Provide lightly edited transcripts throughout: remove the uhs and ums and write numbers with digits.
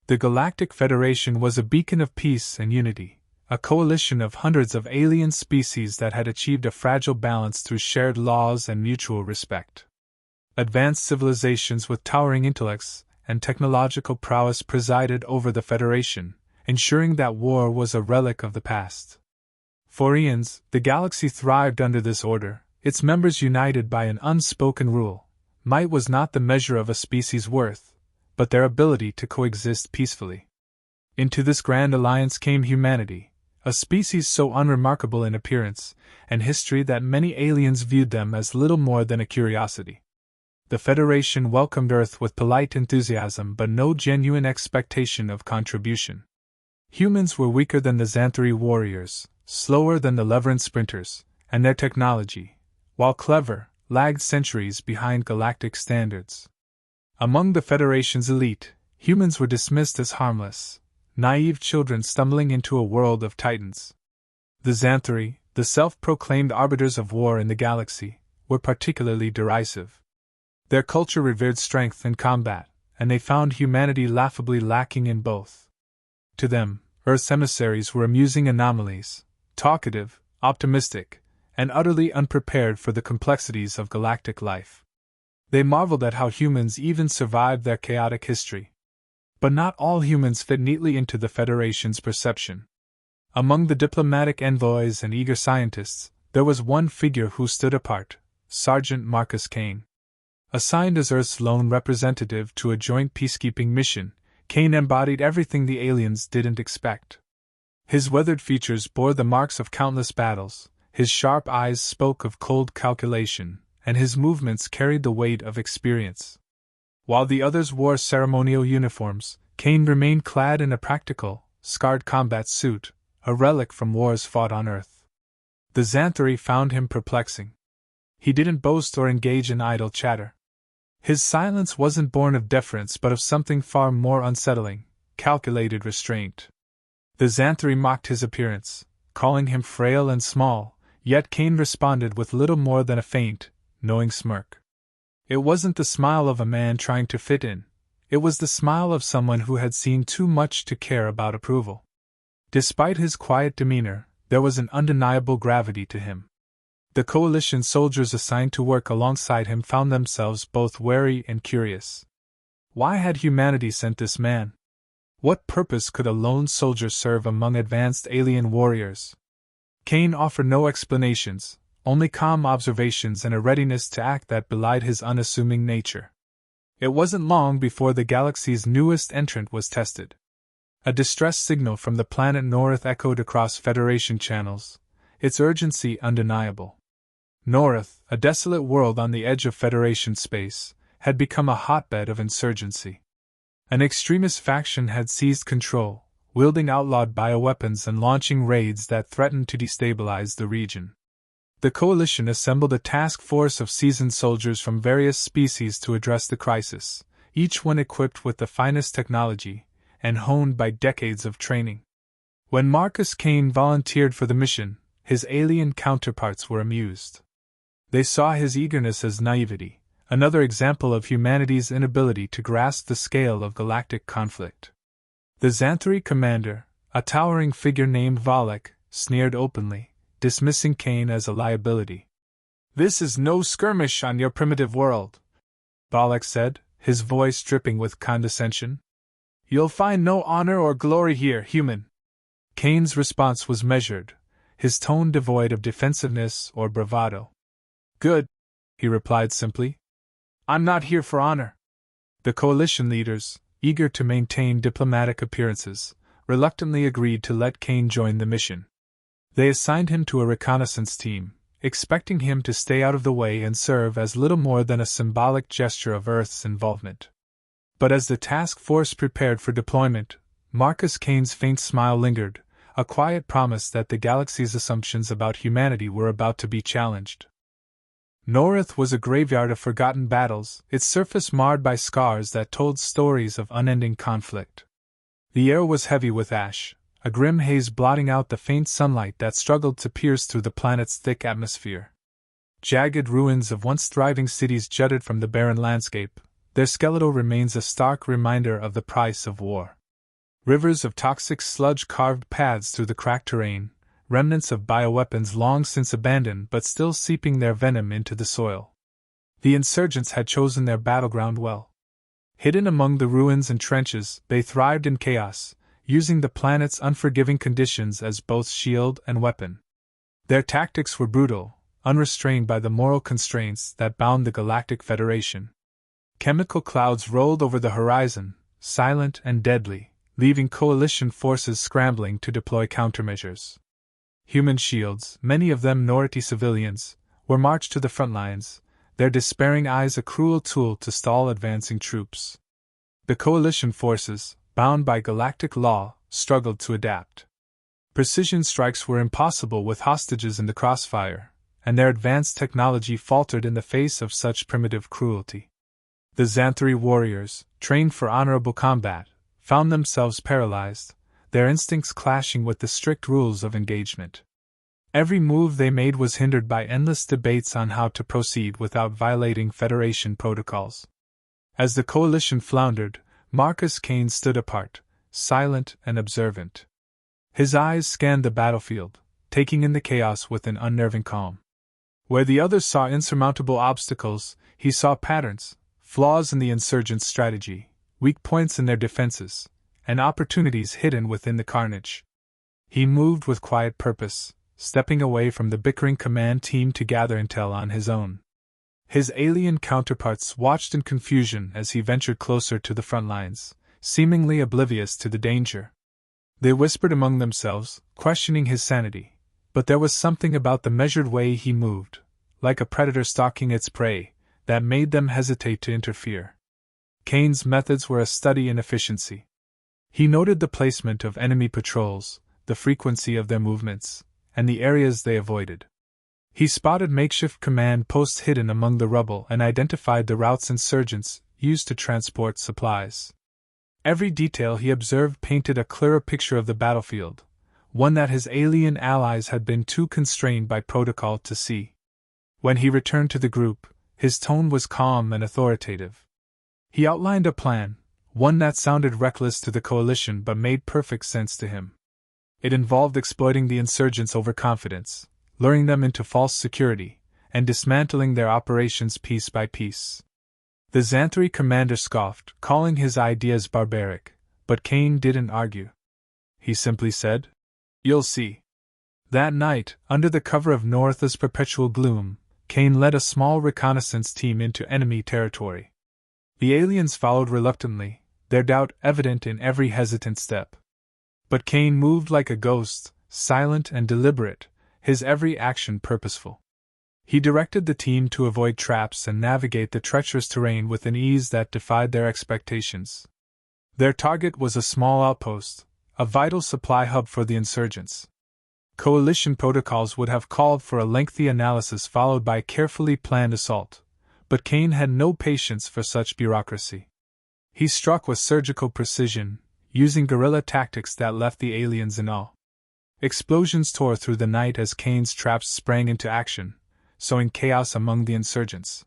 The Galactic Federation was a beacon of peace and unity, a coalition of hundreds of alien species that had achieved a fragile balance through shared laws and mutual respect. Advanced civilizations with towering intellects and technological prowess presided over the Federation, ensuring that war was a relic of the past. For eons, the galaxy thrived under this order, its members united by an unspoken rule. Might was not the measure of a species' worth, but their ability to coexist peacefully. Into this grand alliance came humanity, a species so unremarkable in appearance and history that many aliens viewed them as little more than a curiosity. The Federation welcomed Earth with polite enthusiasm but no genuine expectation of contribution. Humans were weaker than the Xanthari warriors, slower than the Leveran sprinters, and their technology, while clever, lagged centuries behind galactic standards. Among the Federation's elite, humans were dismissed as harmless, naive children stumbling into a world of titans. The Xanthari, the self-proclaimed arbiters of war in the galaxy, were particularly derisive. Their culture revered strength in combat, and they found humanity laughably lacking in both. To them, Earth's emissaries were amusing anomalies, talkative, optimistic, and utterly unprepared for the complexities of galactic life. They marveled at how humans even survived their chaotic history. But not all humans fit neatly into the Federation's perception. Among the diplomatic envoys and eager scientists, there was one figure who stood apart, Sergeant Marcus Kane. Assigned as Earth's lone representative to a joint peacekeeping mission, Kane embodied everything the aliens didn't expect. His weathered features bore the marks of countless battles, his sharp eyes spoke of cold calculation, and his movements carried the weight of experience. While the others wore ceremonial uniforms, Kane remained clad in a practical, scarred combat suit, a relic from wars fought on Earth. The Xanthari found him perplexing. He didn't boast or engage in idle chatter. His silence wasn't born of deference but of something far more unsettling, calculated restraint. The Xanthari mocked his appearance, calling him frail and small, yet Kane responded with little more than a faint, knowing smirk. It wasn't the smile of a man trying to fit in, it was the smile of someone who had seen too much to care about approval. Despite his quiet demeanor, there was an undeniable gravity to him. The coalition soldiers assigned to work alongside him found themselves both wary and curious. Why had humanity sent this man? What purpose could a lone soldier serve among advanced alien warriors? Kane offered no explanations, only calm observations and a readiness to act that belied his unassuming nature. It wasn't long before the galaxy's newest entrant was tested. A distress signal from the planet North echoed across Federation channels, its urgency undeniable. North, a desolate world on the edge of Federation space, had become a hotbed of insurgency. An extremist faction had seized control, wielding outlawed bioweapons and launching raids that threatened to destabilize the region. The coalition assembled a task force of seasoned soldiers from various species to address the crisis, each one equipped with the finest technology and honed by decades of training. When Marcus Kane volunteered for the mission, his alien counterparts were amused. They saw his eagerness as naivety, another example of humanity's inability to grasp the scale of galactic conflict. The Xanthari commander, a towering figure named Valek, sneered openly, dismissing Kane as a liability. "This is no skirmish on your primitive world," Valek said, his voice dripping with condescension. "You'll find no honor or glory here, human." Kane's response was measured, his tone devoid of defensiveness or bravado. "Good," he replied simply. "I'm not here for honor." The coalition leaders, eager to maintain diplomatic appearances, reluctantly agreed to let Kane join the mission. They assigned him to a reconnaissance team, expecting him to stay out of the way and serve as little more than a symbolic gesture of Earth's involvement. But as the task force prepared for deployment, Marcus Kane's faint smile lingered, a quiet promise that the galaxy's assumptions about humanity were about to be challenged. North was a graveyard of forgotten battles, its surface marred by scars that told stories of unending conflict. The air was heavy with ash, a grim haze blotting out the faint sunlight that struggled to pierce through the planet's thick atmosphere. Jagged ruins of once thriving cities jutted from the barren landscape, their skeletal remains a stark reminder of the price of war. Rivers of toxic sludge carved paths through the cracked terrain, remnants of bioweapons long since abandoned but still seeping their venom into the soil. The insurgents had chosen their battleground well. Hidden among the ruins and trenches, they thrived in chaos, using the planet's unforgiving conditions as both shield and weapon. Their tactics were brutal, unrestrained by the moral constraints that bound the Galactic Federation. Chemical clouds rolled over the horizon, silent and deadly, leaving coalition forces scrambling to deploy countermeasures. Human shields, many of them Nority civilians, were marched to the front lines, their despairing eyes a cruel tool to stall advancing troops. The coalition forces, bound by galactic law, struggled to adapt. Precision strikes were impossible with hostages in the crossfire, and their advanced technology faltered in the face of such primitive cruelty. The Xanthari warriors, trained for honorable combat, found themselves paralyzed, their instincts clashing with the strict rules of engagement. Every move they made was hindered by endless debates on how to proceed without violating Federation protocols. As the coalition floundered, Marcus Kane stood apart, silent and observant. His eyes scanned the battlefield, taking in the chaos with an unnerving calm. Where the others saw insurmountable obstacles, he saw patterns, flaws in the insurgents' strategy, weak points in their defenses, and opportunities hidden within the carnage. He moved with quiet purpose, stepping away from the bickering command team to gather intel on his own. His alien counterparts watched in confusion as he ventured closer to the front lines, seemingly oblivious to the danger. They whispered among themselves, questioning his sanity, but there was something about the measured way he moved, like a predator stalking its prey, that made them hesitate to interfere. Kane's methods were a study in efficiency. He noted the placement of enemy patrols, the frequency of their movements, and the areas they avoided. He spotted makeshift command posts hidden among the rubble and identified the routes insurgents used to transport supplies. Every detail he observed painted a clearer picture of the battlefield, one that his alien allies had been too constrained by protocol to see. When he returned to the group, his tone was calm and authoritative. He outlined a plan, one that sounded reckless to the coalition but made perfect sense to him. It involved exploiting the insurgents' overconfidence, luring them into false security, and dismantling their operations piece by piece. The Xanthari commander scoffed, calling his ideas barbaric, but Kane didn't argue. He simply said, "You'll see." That night, under the cover of Northa's perpetual gloom, Kane led a small reconnaissance team into enemy territory. The aliens followed reluctantly, their doubt evident in every hesitant step. But Kane moved like a ghost, silent and deliberate, his every action purposeful. He directed the team to avoid traps and navigate the treacherous terrain with an ease that defied their expectations. Their target was a small outpost, a vital supply hub for the insurgents. Coalition protocols would have called for a lengthy analysis followed by a carefully planned assault, but Kane had no patience for such bureaucracy. He struck with surgical precision, using guerrilla tactics that left the aliens in awe. Explosions tore through the night as Kane's traps sprang into action, sowing chaos among the insurgents.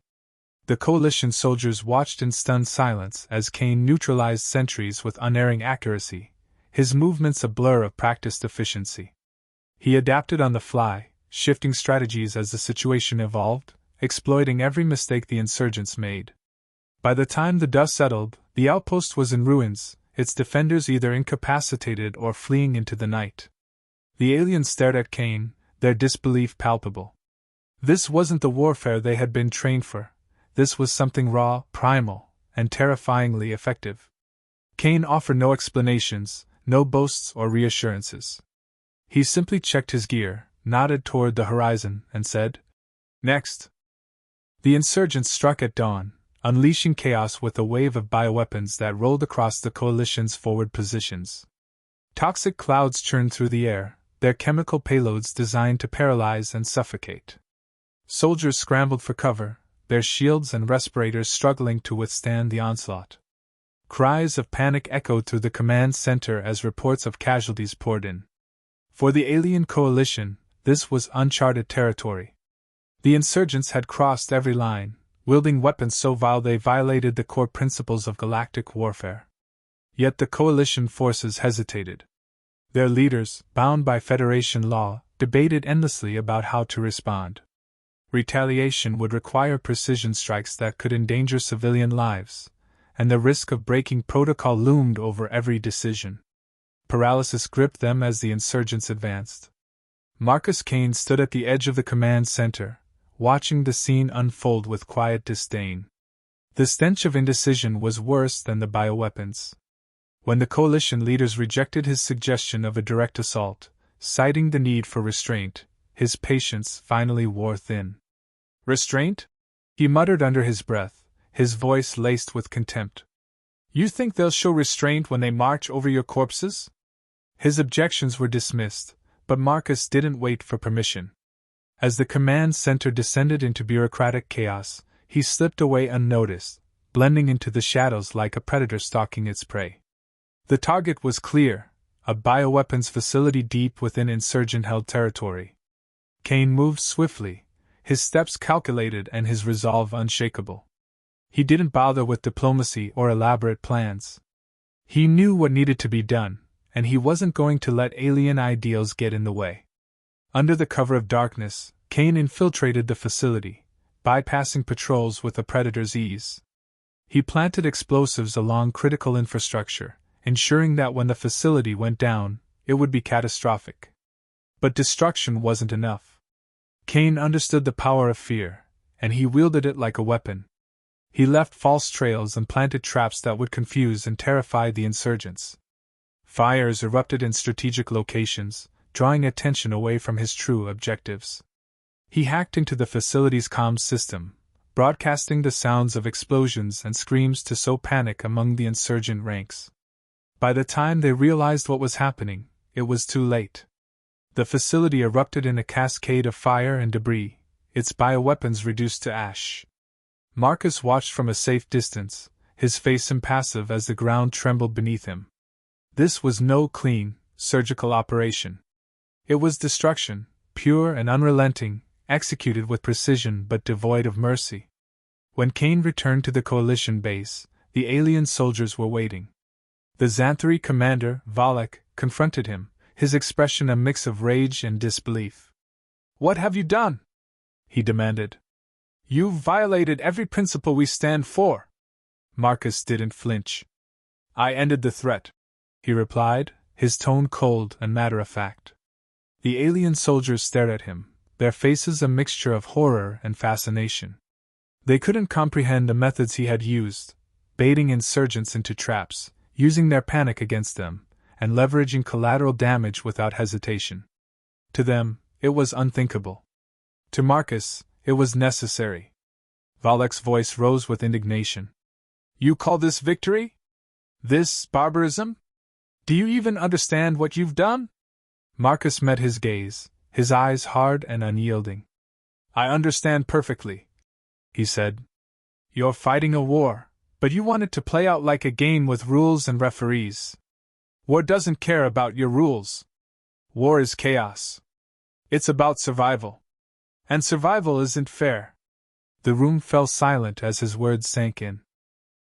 The coalition soldiers watched in stunned silence as Kane neutralized sentries with unerring accuracy, his movements a blur of practiced efficiency. He adapted on the fly, shifting strategies as the situation evolved, exploiting every mistake the insurgents made. By the time the dust settled, the outpost was in ruins, its defenders either incapacitated or fleeing into the night. The aliens stared at Kane, their disbelief palpable. This wasn't the warfare they had been trained for. This was something raw, primal, and terrifyingly effective. Kane offered no explanations, no boasts or reassurances. He simply checked his gear, nodded toward the horizon, and said, "Next." The insurgents struck at dawn, unleashing chaos with a wave of bioweapons that rolled across the coalition's forward positions. Toxic clouds churned through the air, their chemical payloads designed to paralyze and suffocate. Soldiers scrambled for cover, their shields and respirators struggling to withstand the onslaught. Cries of panic echoed through the command center as reports of casualties poured in. For the alien coalition, this was uncharted territory. The insurgents had crossed every line, wielding weapons so vile they violated the core principles of galactic warfare. Yet the coalition forces hesitated. Their leaders, bound by Federation law, debated endlessly about how to respond. Retaliation would require precision strikes that could endanger civilian lives, and the risk of breaking protocol loomed over every decision. Paralysis gripped them as the insurgents advanced. Marcus Kane stood at the edge of the command center, watching the scene unfold with quiet disdain. The stench of indecision was worse than the bioweapons. When the coalition leaders rejected his suggestion of a direct assault, citing the need for restraint, his patience finally wore thin. "Restraint?" he muttered under his breath, his voice laced with contempt. "You think they'll show restraint when they march over your corpses?" His objections were dismissed, but Marcus didn't wait for permission. As the command center descended into bureaucratic chaos, he slipped away unnoticed, blending into the shadows like a predator stalking its prey. The target was clear, a bioweapons facility deep within insurgent-held territory. Kane moved swiftly, his steps calculated and his resolve unshakable. He didn't bother with diplomacy or elaborate plans. He knew what needed to be done, and he wasn't going to let alien ideals get in the way. Under the cover of darkness, Kane infiltrated the facility, bypassing patrols with a predator's ease. He planted explosives along critical infrastructure, ensuring that when the facility went down, it would be catastrophic. But destruction wasn't enough. Kane understood the power of fear, and he wielded it like a weapon. He left false trails and planted traps that would confuse and terrify the insurgents. Fires erupted in strategic locations, drawing attention away from his true objectives. He hacked into the facility's comms system, broadcasting the sounds of explosions and screams to sow panic among the insurgent ranks. By the time they realized what was happening, it was too late. The facility erupted in a cascade of fire and debris, its bioweapons reduced to ash. Marcus watched from a safe distance, his face impassive as the ground trembled beneath him. This was no clean, surgical operation. It was destruction, pure and unrelenting, executed with precision but devoid of mercy. When Kane returned to the coalition base, the alien soldiers were waiting. The Xanthari commander, Valak, confronted him, his expression a mix of rage and disbelief. "What have you done?" he demanded. "You've violated every principle we stand for." Marcus didn't flinch. "I ended the threat," he replied, his tone cold and matter-of-fact. The alien soldiers stared at him, their faces a mixture of horror and fascination. They couldn't comprehend the methods he had used, baiting insurgents into traps, using their panic against them, and leveraging collateral damage without hesitation. To them, it was unthinkable. To Marcus, it was necessary. Valak's voice rose with indignation. "You call this victory? This barbarism? Do you even understand what you've done?" Marcus met his gaze, his eyes hard and unyielding. "I understand perfectly," he said. "You're fighting a war, but you want it to play out like a game with rules and referees. War doesn't care about your rules. War is chaos. It's about survival. And survival isn't fair." The room fell silent as his words sank in.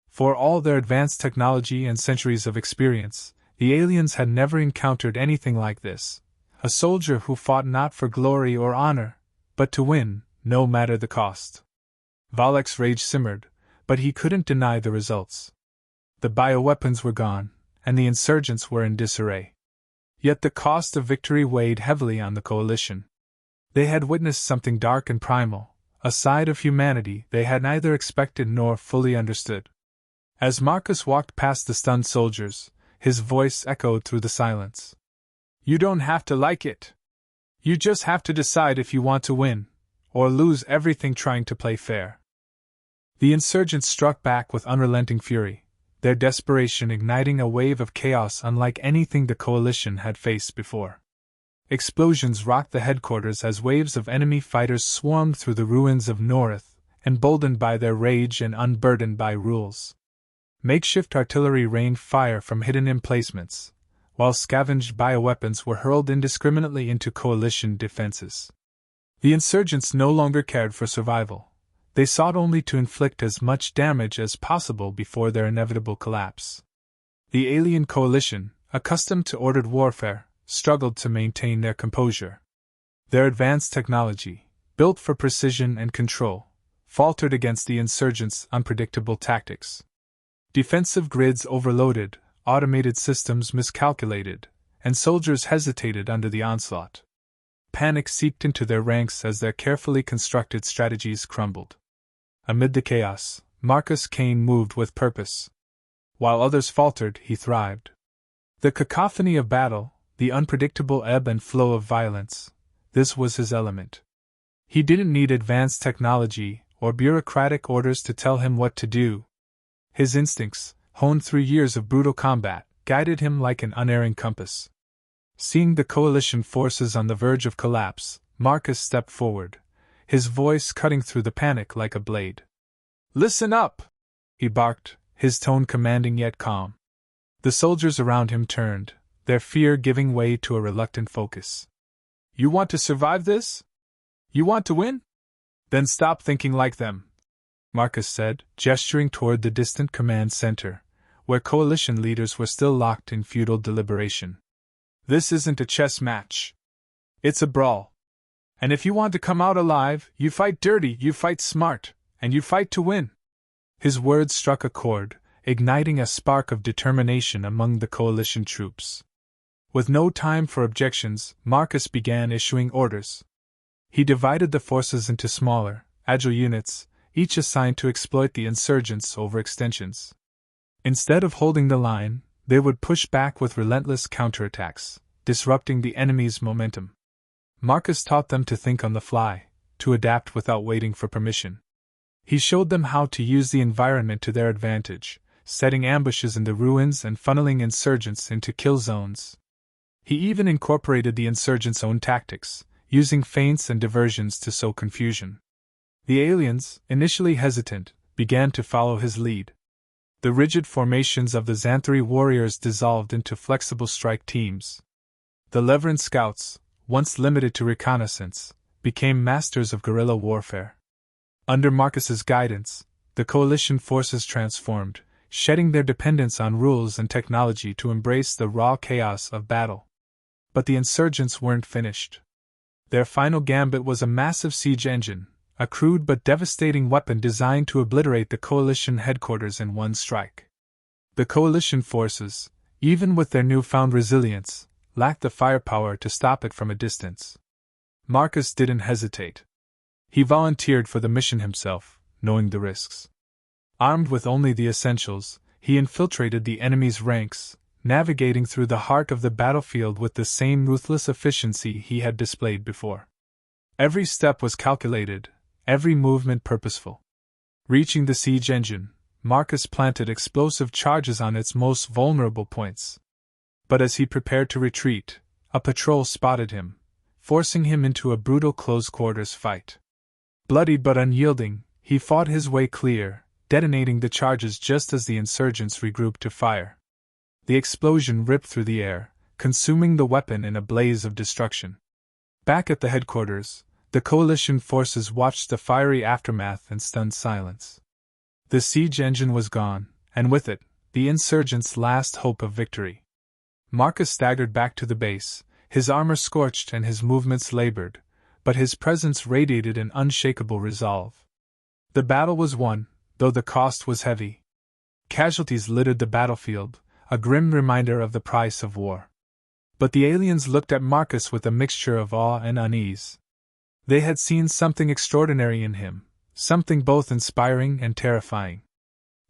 For all their advanced technology and centuries of experience, the aliens had never encountered anything like this. A soldier who fought not for glory or honor, but to win, no matter the cost. Valak's rage simmered, but he couldn't deny the results. The bioweapons were gone, and the insurgents were in disarray. Yet the cost of victory weighed heavily on the coalition. They had witnessed something dark and primal, a side of humanity they had neither expected nor fully understood. As Marcus walked past the stunned soldiers, his voice echoed through the silence. "You don't have to like it. You just have to decide if you want to win, or lose everything trying to play fair." The insurgents struck back with unrelenting fury, their desperation igniting a wave of chaos unlike anything the coalition had faced before. Explosions rocked the headquarters as waves of enemy fighters swarmed through the ruins of Norith, emboldened by their rage and unburdened by rules. Makeshift artillery rained fire from hidden emplacements, while scavenged bioweapons were hurled indiscriminately into coalition defenses. The insurgents no longer cared for survival. They sought only to inflict as much damage as possible before their inevitable collapse. The alien coalition, accustomed to ordered warfare, struggled to maintain their composure. Their advanced technology, built for precision and control, faltered against the insurgents' unpredictable tactics. Defensive grids overloaded, automated systems miscalculated, and soldiers hesitated under the onslaught. Panic seeped into their ranks as their carefully constructed strategies crumbled. Amid the chaos, Marcus Kane moved with purpose. While others faltered, he thrived. The cacophony of battle, the unpredictable ebb and flow of violence, this was his element. He didn't need advanced technology or bureaucratic orders to tell him what to do. His instincts, honed through years of brutal combat, guided him like an unerring compass. Seeing the coalition forces on the verge of collapse, Marcus stepped forward, his voice cutting through the panic like a blade. "Listen up!" he barked, his tone commanding yet calm. The soldiers around him turned, their fear giving way to a reluctant focus. "You want to survive this? You want to win? Then stop thinking like them," Marcus said, gesturing toward the distant command center, where coalition leaders were still locked in futile deliberation. "This isn't a chess match. It's a brawl. And if you want to come out alive, you fight dirty, you fight smart, and you fight to win." His words struck a chord, igniting a spark of determination among the coalition troops. With no time for objections, Marcus began issuing orders. He divided the forces into smaller, agile units, each assigned to exploit the insurgents' overextensions. Instead of holding the line, they would push back with relentless counterattacks, disrupting the enemy's momentum. Marcus taught them to think on the fly, to adapt without waiting for permission. He showed them how to use the environment to their advantage, setting ambushes in the ruins and funneling insurgents into kill zones. He even incorporated the insurgents' own tactics, using feints and diversions to sow confusion. The aliens, initially hesitant, began to follow his lead. The rigid formations of the Xanthari warriors dissolved into flexible strike teams. The Leveran scouts, once limited to reconnaissance, became masters of guerrilla warfare. Under Marcus's guidance, the coalition forces transformed, shedding their dependence on rules and technology to embrace the raw chaos of battle. But the insurgents weren't finished. Their final gambit was a massive siege engine, a crude but devastating weapon designed to obliterate the coalition headquarters in one strike. The coalition forces, even with their newfound resilience, lacked the firepower to stop it from a distance. Marcus didn't hesitate. He volunteered for the mission himself, knowing the risks. Armed with only the essentials, he infiltrated the enemy's ranks, navigating through the heart of the battlefield with the same ruthless efficiency he had displayed before. Every step was calculated, every movement purposeful. Reaching the siege engine, Marcus planted explosive charges on its most vulnerable points. But as he prepared to retreat, a patrol spotted him, forcing him into a brutal close-quarters fight. Bloody but unyielding, he fought his way clear, detonating the charges just as the insurgents regrouped to fire. The explosion ripped through the air, consuming the weapon in a blaze of destruction. Back at the headquarters, the coalition forces watched the fiery aftermath in stunned silence. The siege engine was gone, and with it, the insurgents' last hope of victory. Marcus staggered back to the base, his armor scorched and his movements labored, but his presence radiated an unshakable resolve. The battle was won, though the cost was heavy. Casualties littered the battlefield, a grim reminder of the price of war. But the aliens looked at Marcus with a mixture of awe and unease. They had seen something extraordinary in him, something both inspiring and terrifying.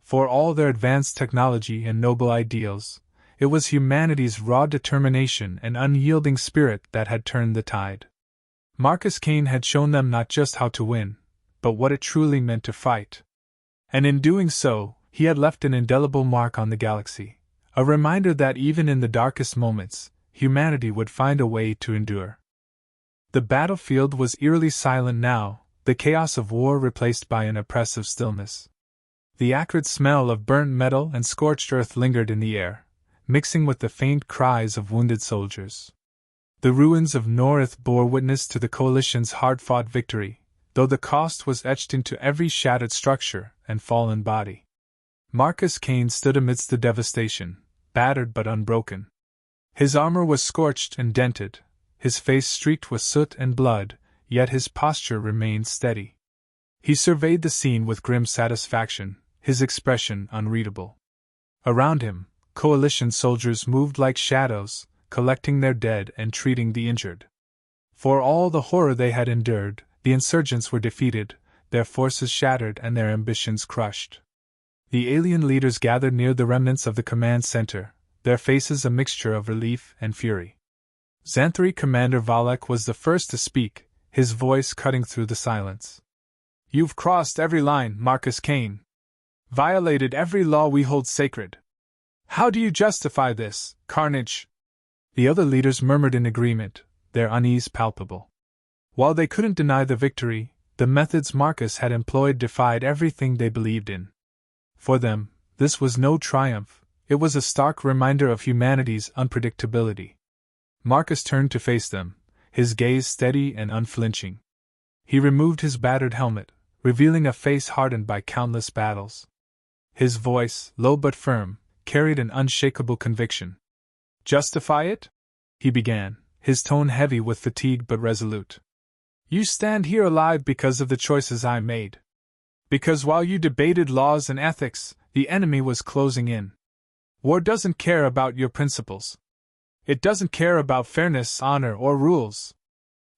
For all their advanced technology and noble ideals, it was humanity's raw determination and unyielding spirit that had turned the tide. Marcus Kane had shown them not just how to win, but what it truly meant to fight. And in doing so, he had left an indelible mark on the galaxy, a reminder that even in the darkest moments, humanity would find a way to endure. The battlefield was eerily silent now, the chaos of war replaced by an oppressive stillness. The acrid smell of burnt metal and scorched earth lingered in the air, mixing with the faint cries of wounded soldiers. The ruins of Norith bore witness to the coalition's hard-fought victory, though the cost was etched into every shattered structure and fallen body. Marcus Kane stood amidst the devastation, battered but unbroken. His armor was scorched and dented, his face streaked with soot and blood, yet his posture remained steady. He surveyed the scene with grim satisfaction, his expression unreadable. Around him, coalition soldiers moved like shadows, collecting their dead and treating the injured. For all the horror they had endured, the insurgents were defeated, their forces shattered and their ambitions crushed. The alien leaders gathered near the remnants of the command center, their faces a mixture of relief and fury. Xanthari Commander Valek was the first to speak, his voice cutting through the silence. "You've crossed every line, Marcus Kane. Violated every law we hold sacred. How do you justify this, carnage?" The other leaders murmured in agreement, their unease palpable. While they couldn't deny the victory, the methods Marcus had employed defied everything they believed in. For them, this was no triumph, it was a stark reminder of humanity's unpredictability. Marcus turned to face them, his gaze steady and unflinching. He removed his battered helmet, revealing a face hardened by countless battles. His voice, low but firm, carried an unshakable conviction. "Justify it?" he began, his tone heavy with fatigue but resolute. "You stand here alive because of the choices I made. Because while you debated laws and ethics, the enemy was closing in. War doesn't care about your principles. It doesn't care about fairness, honor, or rules.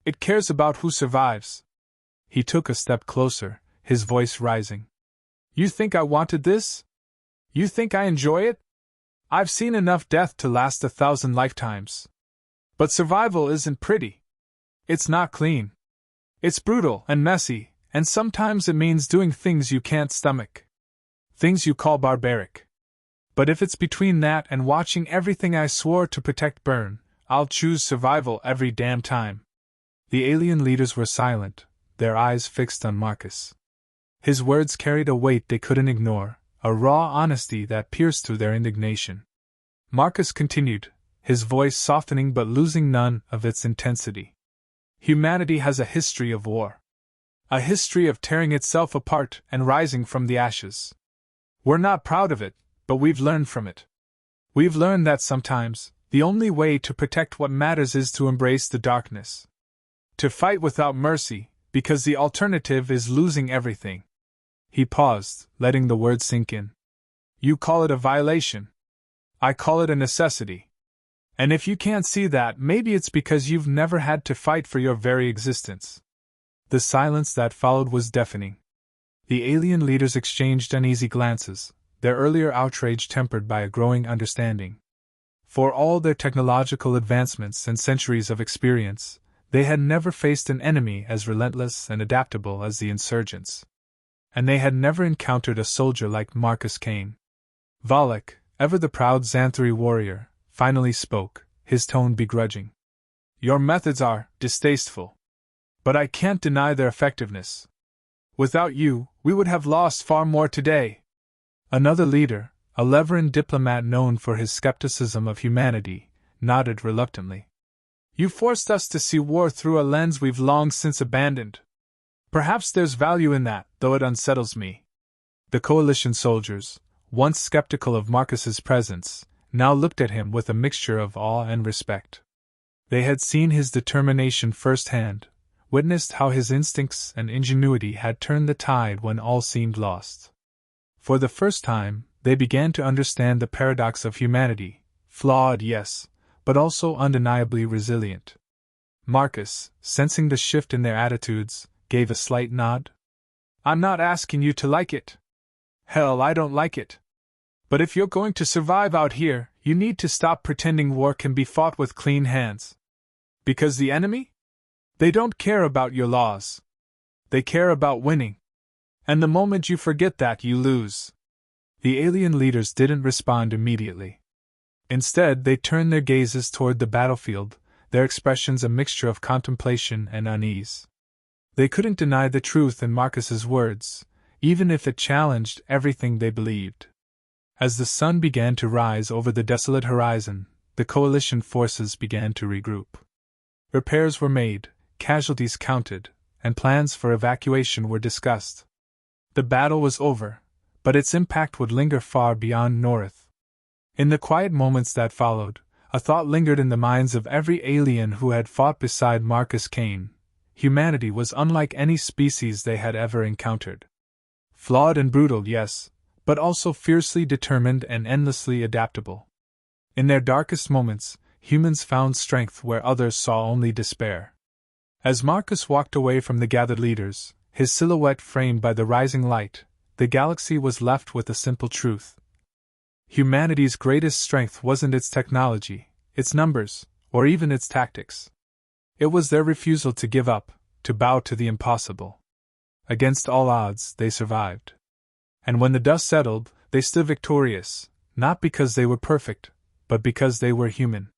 It cares about who survives." He took a step closer, his voice rising. "You think I wanted this? You think I enjoy it? I've seen enough death to last 1,000 lifetimes. But survival isn't pretty. It's not clean. It's brutal and messy, and sometimes it means doing things you can't stomach. Things you call barbaric. But if it's between that and watching everything I swore to protect burn, I'll choose survival every damn time." The alien leaders were silent, their eyes fixed on Marcus. His words carried a weight they couldn't ignore, a raw honesty that pierced through their indignation. Marcus continued, his voice softening but losing none of its intensity. "Humanity has a history of war. A history of tearing itself apart and rising from the ashes. We're not proud of it, but we've learned from it. We've learned that sometimes, the only way to protect what matters is to embrace the darkness. To fight without mercy, because the alternative is losing everything." He paused, letting the words sink in. "You call it a violation. I call it a necessity. And if you can't see that, maybe it's because you've never had to fight for your very existence." The silence that followed was deafening. The alien leaders exchanged uneasy glances, their earlier outrage tempered by a growing understanding. For all their technological advancements and centuries of experience, they had never faced an enemy as relentless and adaptable as the insurgents. And they had never encountered a soldier like Marcus Kane. Valek, ever the proud Xanthari warrior, finally spoke, his tone begrudging. "Your methods are distasteful. But I can't deny their effectiveness. Without you, we would have lost far more today." Another leader, a Leveran diplomat known for his skepticism of humanity, nodded reluctantly. "You forced us to see war through a lens we've long since abandoned. Perhaps there's value in that, though it unsettles me." The coalition soldiers, once skeptical of Marcus's presence, now looked at him with a mixture of awe and respect. They had seen his determination firsthand, witnessed how his instincts and ingenuity had turned the tide when all seemed lost. For the first time, they began to understand the paradox of humanity, flawed, yes, but also undeniably resilient. Marcus, sensing the shift in their attitudes, gave a slight nod. "I'm not asking you to like it. Hell, I don't like it. But if you're going to survive out here, you need to stop pretending war can be fought with clean hands. Because the enemy? They don't care about your laws. They care about winning. And the moment you forget that, you lose." The alien leaders didn't respond immediately. Instead, they turned their gazes toward the battlefield, their expressions a mixture of contemplation and unease. They couldn't deny the truth in Marcus's words, even if it challenged everything they believed. As the sun began to rise over the desolate horizon, the coalition forces began to regroup. Repairs were made, casualties counted, and plans for evacuation were discussed. The battle was over, but its impact would linger far beyond North. In the quiet moments that followed, a thought lingered in the minds of every alien who had fought beside Marcus Kane. Humanity was unlike any species they had ever encountered. Flawed and brutal, yes, but also fiercely determined and endlessly adaptable. In their darkest moments, humans found strength where others saw only despair. As Marcus walked away from the gathered leaders, his silhouette framed by the rising light, the galaxy was left with a simple truth. Humanity's greatest strength wasn't its technology, its numbers, or even its tactics. It was their refusal to give up, to bow to the impossible. Against all odds, they survived. And when the dust settled, they stood victorious, not because they were perfect, but because they were human.